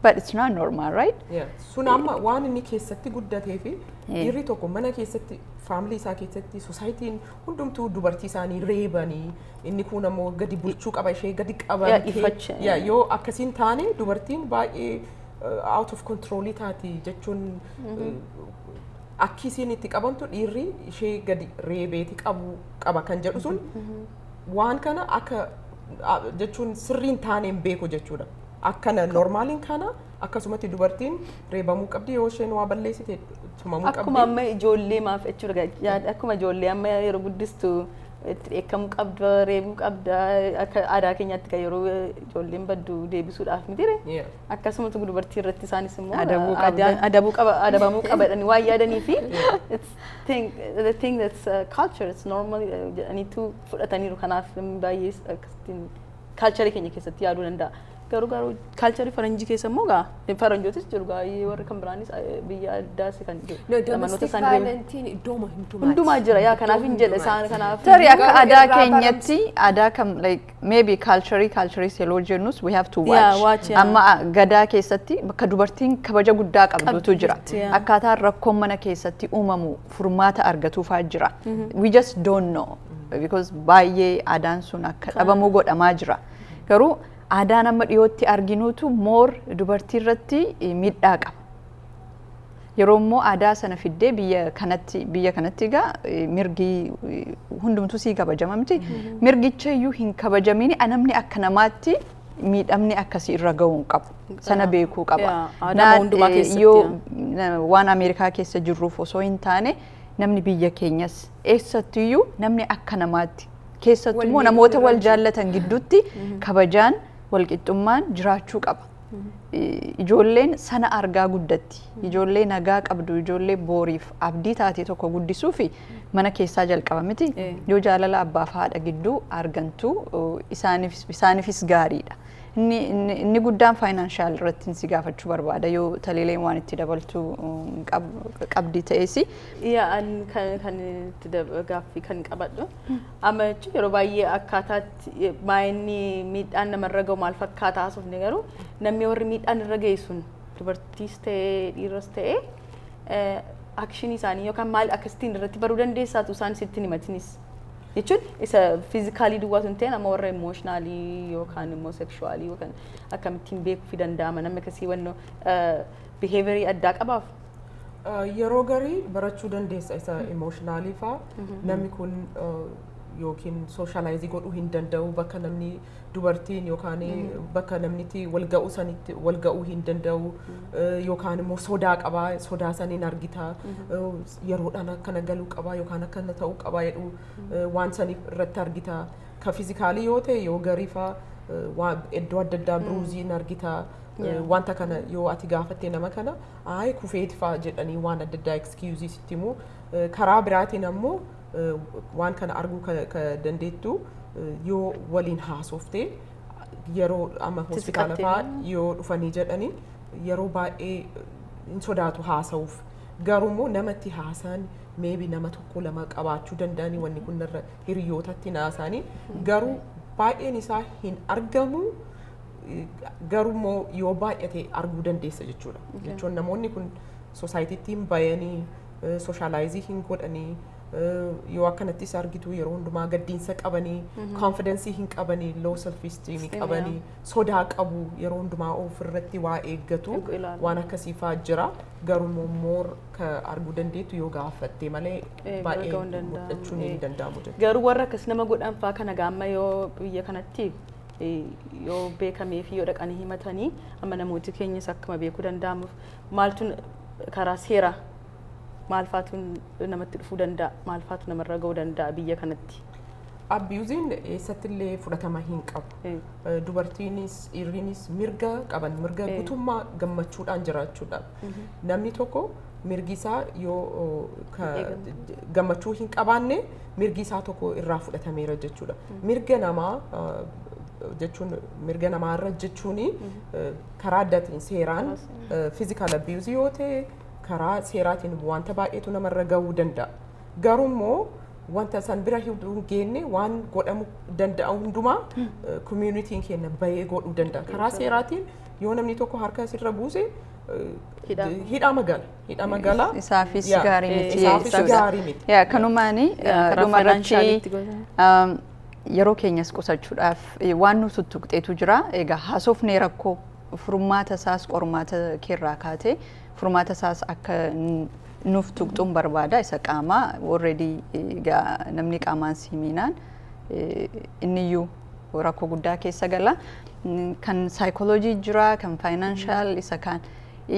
But it's not normal, right? Yeah. Sun amma waan inni keessatti guddatee fi dhiirri tokko mana keessatti faamilii isaa keessatti society'n hundumtuu dubartii isaanii reebanii inni kun ammoo gadi bulchuu qaba ishee gadi qabatee yoo akkasiin taane dubartiin baay'ee out of control taati jechuun akkisiin itti qabamtu dhiirri ishee gadi reebeeti qaba kan jedhu sun waan kana akka jechuun sirriin taaneen beeku jechuudha. Akkana normaaliin kana akkasumatti dubartiin reebamuu qabdi yoo isheen waa balleessite tumamuu qabdi. Akkuma amma ijoollee maaf jechuudha akkuma ijoollee amma yeroo guddistu itti dheekkamuu qabda reebuu qabda akka aadaa keenyaatti kan yeroo ijoolleen baddu deebisuudhaaf miti akkasumatti dubartii irratti isaanis immoo adabamuu qabadhanii waan yaadanii fi the thing that's culture it's normal jedhaniitu fudhataniiru kanaaf baay'ee akkasitti culture keenya keessatti yaaduu danda'a. garuu kaalcharii faranjii keessa immoo gaa faranjootis jiru gaa warri kan biraanis biyya addaas kan No, domestic violence iddooma hundumaa jira yaa kanaaf hin jedhe isaan kanaaf Tarii akka aadaa keenyatti aadaa kam like maybe culture seloo jennus we have to Yeah, watch, watch. yeah. Amma gadaa keessatti bakka dubartiin kabaja guddaa qabdutu jira. yeah. Akkaataa rakkoon mana keessatti uumamu furmaata argatuufaa jira. We just don't know because baay'ee aadaan sun akka dhabamuu godhamaa jira. Garuu aadaan amma dhiyootti arginuutu more dubartii irratti miidhaa qaba. Yeroo immoo aadaa sana fiddee biyya kanatti egaa mirgi hundumtuu sii kabajama miti. Mirgicha iyyuu hin kabajamini namni akka namaatti miidhamni akkasii irra ga'uu hin qabu. Sana beekuu qaba. Aadaa hundumaa keessatti. Yoo waan Ameerikaa keessa jirruuf osoo hin taane namni biyya keenyas eessattiyyuu namni akka namaatti keessattuu immoo namoota wal jaallatan gidduutti kabajaan walqixxummaan jiraachuu qaba. Ijoolleen sana argaa guddatti. Ijoollee nagaa qabdu, ijoollee booriif abdii taatee tokko guddisuu fi mana keessaa jalqaba miti. Yoo jaalala abbaaf haadha gidduu argantu isaaniifis gaariidha. Inni guddaan faayinaanshaal irratti si gaafachuu barbaada yoo taleeleen waan itti dabaltu qabdi ta'es. Kan itti gaaffii kan qabadhu. Amma jechuun yeroo baay'ee akkaataatti maayinni miidhaan namarra gahu maal fakkaataa haasofne garuu namni warri miidhaan irra ga'e sun dubartiis ta'ee dhiiras ta'ee akshinii isaanii yookaan maal akkasitiin irratti baruu dandeessaatu isaan sitti himatinis. Jechuun isa fiizikaalii duwwaatu hin ta'in amma warra imooshonaalii yookaan immoo sekshuwaalii yookaan akkamittiin beekuu danda'ama namni akkasii wannoo biheeviyerii addaa qabaaf. Yeroo garii barachuu dandeessa isa imooshonaalii faa namni kun yookiin sooshaalaayizii godhuu hin danda'u bakka namni dubartiin yookaan bakka namnitti wal ga'uu sanitti wal ga'uu hin danda'u yookaan immoo sodaa qabaa sodaa saniin argita yeroodhaan akkana galuu qabaa yookaan akkana ta'uu qabaa jedhu waan saniif irratti argita ka fiizikaalii yoo ta'e yoo garii faa iddoo adda addaa biruuziin argita wanta kana yoo ati gaafattee nama kana kufeeti faa jedhanii waan adda addaa excuse sitti immoo karaa biraatiin ammoo waan kana arguu ka dandeettu yoo waliin haasoftee yeroo amma hospitaala faa yoo dhufanii jedhanii yeroo baay'ee hin sodaatu haasa'uuf garuu immoo namatti haasan maybe nama tokko lama qabaachuu danda'anii wanni kun irra hiriyootatti naasaanii garuu baay'een isaa hin argamu garuu immoo yoo baay'ate arguu dandeessa jechuudha. Jechuun namoonni kun sosaayitiitti hin bayanii sooshaalaayizii hin godhanii yoo akkanattis argitu yeroo hundumaa gaddiinsa qabanii confidence hin qabanii low self esteem qabanii sodaa qabu yeroo hundumaa ofirratti waa eeggatu waan akkasii faa jira garuu moor ka arguu dandeettu yoo gaafatte malee baay'ee mul'achuun hin danda'amu. Garuu warra akkas nama godhan faa kana gaamma yoo biyya kanatti yoo beekamee fi yoo dhaqanii himatanii amma namooti keenyas akkuma beekuu danda'amuuf maaltu karaa seeraa maal faatuun namatti dhufuu danda'a maal faatu namarra ga'uu danda'a biyya kanatti. Abiyuuziin eessattillee fudhatama hin qabu. Dubartiinis dhiirrinis mirga qaban mirga guutummaa gammachuudhaan jiraachuudhaan namni tokko mirgi isaa yoo gammachuu hin qabaanne mirgi isaa tokko irraa fudhatameera jechuudha. Mirga namaa jechuun mirga namaarra jechuun karaa addaatiin seeraan physical abuse yoo ta'e karaa seeraatiin wanta baay'eetu namarra ga'uu danda'a. Garuu immoo wanta san bira hin geenne waan godhamuu danda'u hundumaa communitiin keenya bahee godhuu danda'a. Karaa seeraatiin yoo namni tokko harka asirra buuse hidhaa magaalaa isaafis gaarii miti. Kanumaani dhumarratti yeroo keenyas qusachuudhaaf waan nu tuttuqxeetu jira. Egaa haasofnee rakkoo furmaata isaas qormaata keerraa kaatee furmaata isaas akka nuuf tuqxuun barbaada isa qaamaa already namni qaamaan siimiinaan inniyyuu rakkoo guddaa keessa gala kan saayikooloojii jira kan faayinaanshaal isa kaan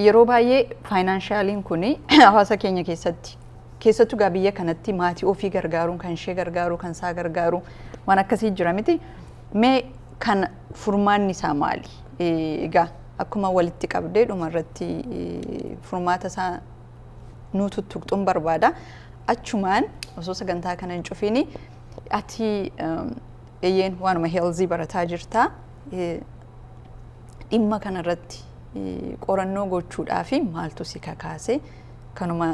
yeroo baay'ee faayinaanshaaliin kun hawaasa keenya keessattuu gaa biyya kanatti maatii ofii gargaaruun kan ishee gargaaruu kan isaa gargaaruu waan akkasii jira miti mee kan furmaanni isaa maali? Egaa akkuma walitti qabdee dhumarratti furmaata isaa nu tuttuqxuun barbaada. Achumaan osoo sagantaa kana hin cufiini ati eeyyeen waanuma heelzii barataa jirta. dhimma kanarratti qorannoo gochuudhaaf maaltu si kakaase kanuma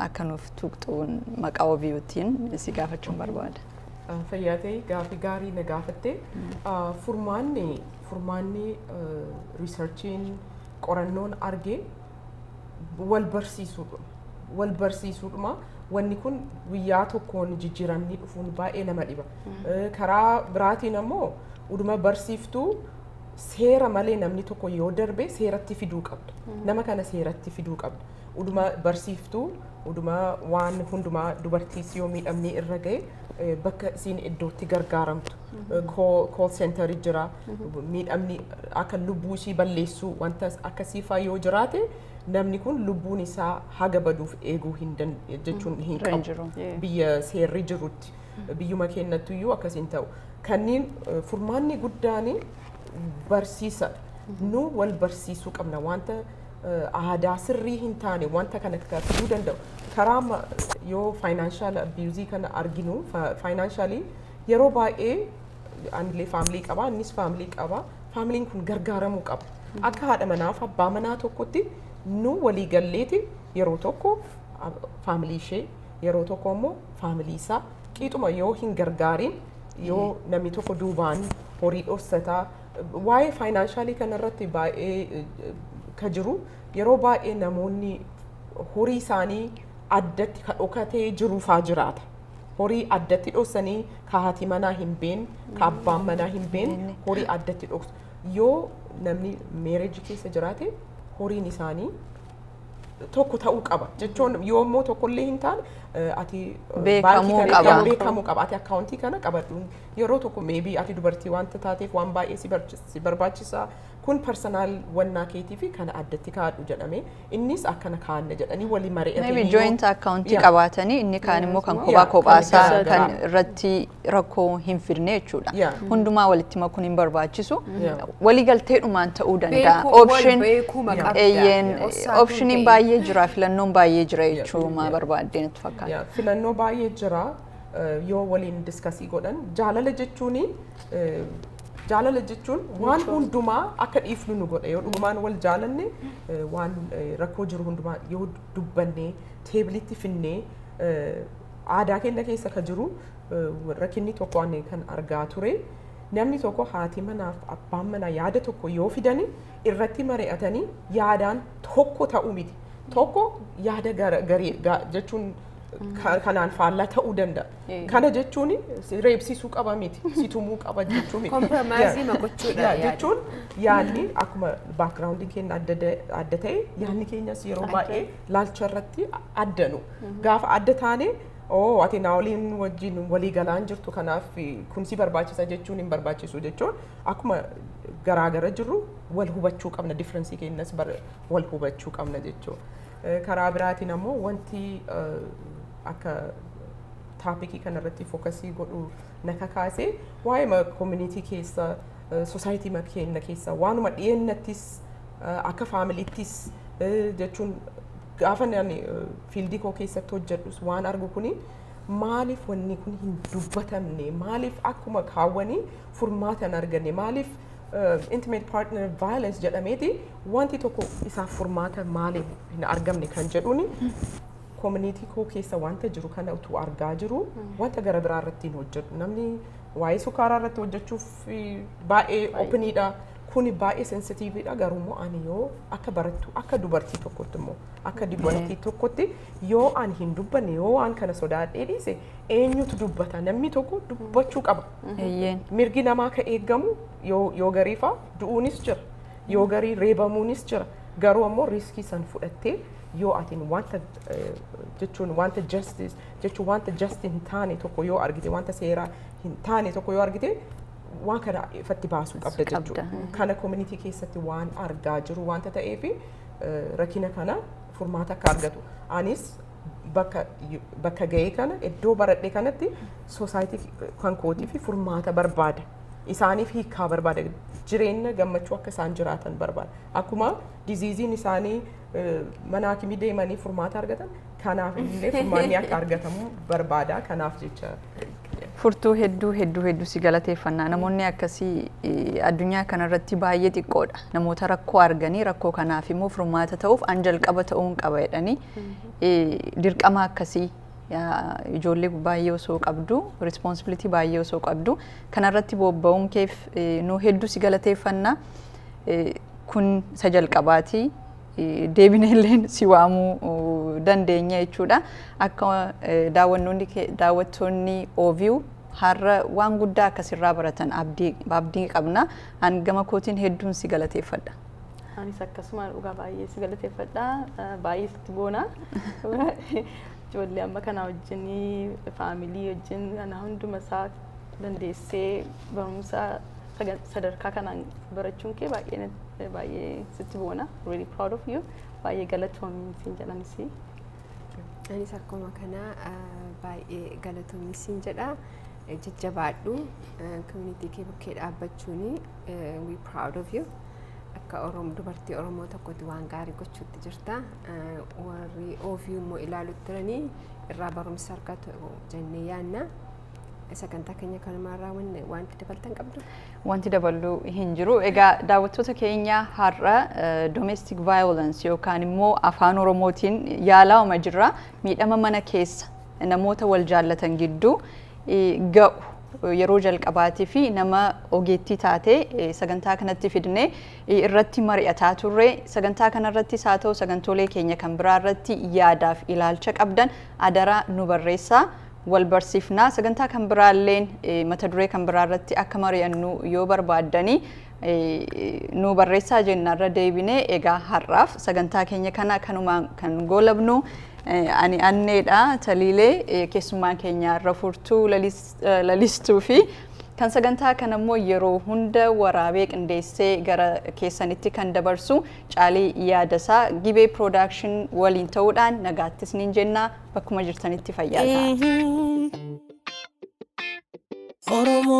akka nuuf tuqxuun maqaa ofiitiin si gaafachuun barbaada. Fayyaa ta'e gaafii gaarii na gaafatte furmaanni riisarchiin qorannoon argee wal barsiisuudhuma wanni kun guyyaa tokkoon jijjiiramni dhufuun baay'ee nama dhiba. Karaa biraatiin ammoo uduma barsiiftuu seera malee namni tokko yoo darbe seeratti fiduu qabdu. Nama kana seeratti fiduu qabdu. Uduma barsiiftuu uduma waan hundumaa dubartiis yoo miidhamni irra ga'e bakka isiin iddootti gargaaramtu. Call center jira. Miidhamni akka lubbuu ishii balleessuu wanta akkasiifaa yoo jiraate namni kun lubbuun isaa haga baduuf eeguu hin jechuun hin qabu. Biyya seerri jirutti biyyuma keenyattuyyuu akkasiin ta'u. Kanneen furmaanni guddaan barsiisa. Nu wal barsiisuu qabna wanta aadaa sirrii hin taane wanta kana fiduu danda'u. Karaa yoo financial abuse kana arginu financially yeroo baay'ee anillee faamilii qaba innis faamilii qaba. Faamiliin kun gargaaramuu qaba. Akka haadha manaaf abbaa manaa tokkotti nu walii galleeti yeroo tokko faamilii ishee yeroo tokko immoo faamilii isaa qixuma yoo hin gargaarin yoo namni tokko duubaan horii dhossataa waa'ee financially kanarratti baay'ee ka jiru yeroo baay'ee namoonni horii isaanii addatti ka dhokatee jiruufaa jiraata. Horii addatti dhoksanii ka haati manaa hin beekne ka abbaan manaa hin beekne horii addatti dhoksu. Yoo namni marriage keessa jiraate horiin isaanii tokko ta'uu qaba. Jechuun yoo immoo tokkollee hin taane ati beekamuu qaba. Ati akkaawuntii kana qabadhu. Yeroo tokko maybe ati dubartii wanta taateef waan baay'ee si barbaachisa. Kun personal wannaa keetii fi kana addatti kaadhu jedhame innis akkana kaanna jedhanii walii mari'atanii maybe joint account qabaatanii inni kaan immoo kan kophaa kan irratti rakkoo hin fidne jechuudha. Hundumaa walitti makuun hin barbaachisu. Walii galteedhumaan ta'uu danda'a. Optioniin baay'ee jira, filannoon baay'ee jira jechuudha barbaaddee natti fakkaata. Filannoo baay'ee jira yoo waliin diskasii godhan jaalala jechuun waan hundumaa akka dhiifnu nu godha yoo dhugumaan wal jaalanne waan rakkoo jiru hundumaa yoo dubbanne teebilitti finnee aadaa keenya keessa ka jiru rakkinni tokko waan kan argaa ture namni tokko haati manaaf abbaan manaa yaada tokko yoo fidani irratti mari'atanii yaadaan tokko ta'uu miti tokko yaada garii jechuun kanaan faallaa ta'uu danda'a. Kana jechuun reebsisuu qaba miti, situmuu qaba jechuu miti. Kompromaayizii gochuudha jechuun yaadni akkuma baakgiraawundiin keenya adda ta'e yaadni keenyas yeroo baay'ee laalcha irratti addanu. Gaafa adda taane ati naa waliin wajjin walii galaan jirtu kanaaf kun si barbaachisa jechuun hin barbaachisu jechuun akkuma garaagara jirru wal hubachuu qabna differensii keenyas wal hubachuu qabna jechuudha. Karaa biraatiin ammoo wanti akka taapikii kanarratti fookasii godhu na kakaase waa'ee community keessa society keenya keessa waanuma dhiyeennattis akka faamiliittis jechuun gaafa ani fiildii koo keessatti hojjedhus waan argu kuni maaliif wanni kun hin dubbatamne maaliif akkuma kaawwanii furmaata hin arganne maaliif intimate partner violence jedhameeti wanti tokko isaaf furmaata maaliif hin argamne kan jedhuuni community koo keessa wanta jiru kana utuu argaa jiru wanta gara biraa irratti hin hojjedhu namni waa'ee sukaaraa irratti hojjechuuf baay'ee opiniidha kuni baay'ee sensitiiviidha garuu immoo ani yoo akka barattu akka dubartii tokkotti immoo akka dubartii tokkotti yoo ani hin dubbanne yoo waan kana sodaadhee dhiise eenyutu dubbata namni tokko dubbachuu qaba. Mirgi namaa ka eeggamu yoo gariifa du'uunis jira yoo garii reebamuunis jira garuu ammoo riiskii san fudhattee yoo atiin wanta jechuun wanta justice jechuun wanta just hin taane tokko yoo argite wanta seeraa hin taane tokko yoo argite waan kana ifatti baasuu qabda jechuudha. Kana community keessatti waan argaa jiru wanta ta'eef rakkina kana furmaata akka argatu. Anis bakka ga'ee kana iddoo baradhe kanatti society kan kootii fi furmaata barbaada. Isaaniif hiikaa barbaada. Jireenya gammachuu akka isaan jiraatan barbaada. Akkuma diziiziin isaanii mana haakimii deemanii furmaata argatan kanaaf illee furmaanni akka argatamu barbaada. Kanaaf jecha furtuu hedduu si galateeffannaa. Namoonni akkasii addunyaa kanarratti baay'ee xiqqoodha. Namoota rakkoo arganii rakkoo kanaaf immoo furmaata ta'uuf an jalqaba ta'uun qaba jedhanii dirqama akkasii ijoollee baay'ee osoo qabdu, responsibility baay'ee osoo qabdu kanarratti bobba'uun keef nu hedduu si galateeffannaa. Kun isa jalqabaati. Deebinelleen si waamuu dandeenya jechuudha. Akka daawwattoonni OVU har'a waan guddaa akkasirraa baratan abdii qabna. An gama kootiin hedduun si galateeffadha. Anis akkasuma dhugaa baay'ee si galateeffadha. Baay'ee sitti boona. Ijoollee amma kana wajjin faamilii wajjin kana hunduma isaa dandeessee barumsa sadarkaa kanaan barachuun kee baay'ee sitti boona. Really proud of you. Baay'ee galatoomii siin jedhamisi. Anis akkuma kana baay'ee galatoomii siin jedha. Jajjabaadhu. Community kee bukkee dhaabbachuuni. We proud of you. Akka dubartii Oromoo tokkotti waan gaarii gochuutti jirta. Warri OVU immoo ilaalutti jiranii irraa barumsa argatu jennee yaadna. Sagantaa keenya kanumaan raawwanne wanti dabaltan qabdu? Wanti dabaluu hin jiru. Egaa daawwattoota keenya har'a domestic violence yookaan immoo afaan Oromootiin yaalaa'uma jirra. Miidhama mana keessa namoota wal jaallatan gidduu ga'u yeroo jalqabaatii fi nama ogeettii taatee sagantaa kanatti fidnee irratti mari'ataa turre. Sagantaa kanarrattis haa ta'u sagantoolee keenya kan biraa irratti yaadaaf ilaalcha qabdan adara nu barreessaa. Wal barsiifnaa. Sagantaa kan biraalleen mata duree kan biraa irratti akka mari'annu yoo barbaaddanii nu barreessaa jennarra deebinee egaa har'aaf sagantaa keenya kana kanumaan kan goolabnu ani anneedha taliilee keessummaan keenya irra furtuu lalistuu fi kan sagantaa kana immoo yeroo hunda waraabee qindeessee gara keessanitti kan dabarsu Caalii Yaadasaa Gibee Production waliin ta'uudhaan nagaattis niin jenna bakkuma jirtanitti fayyaa ta'aa. Oromo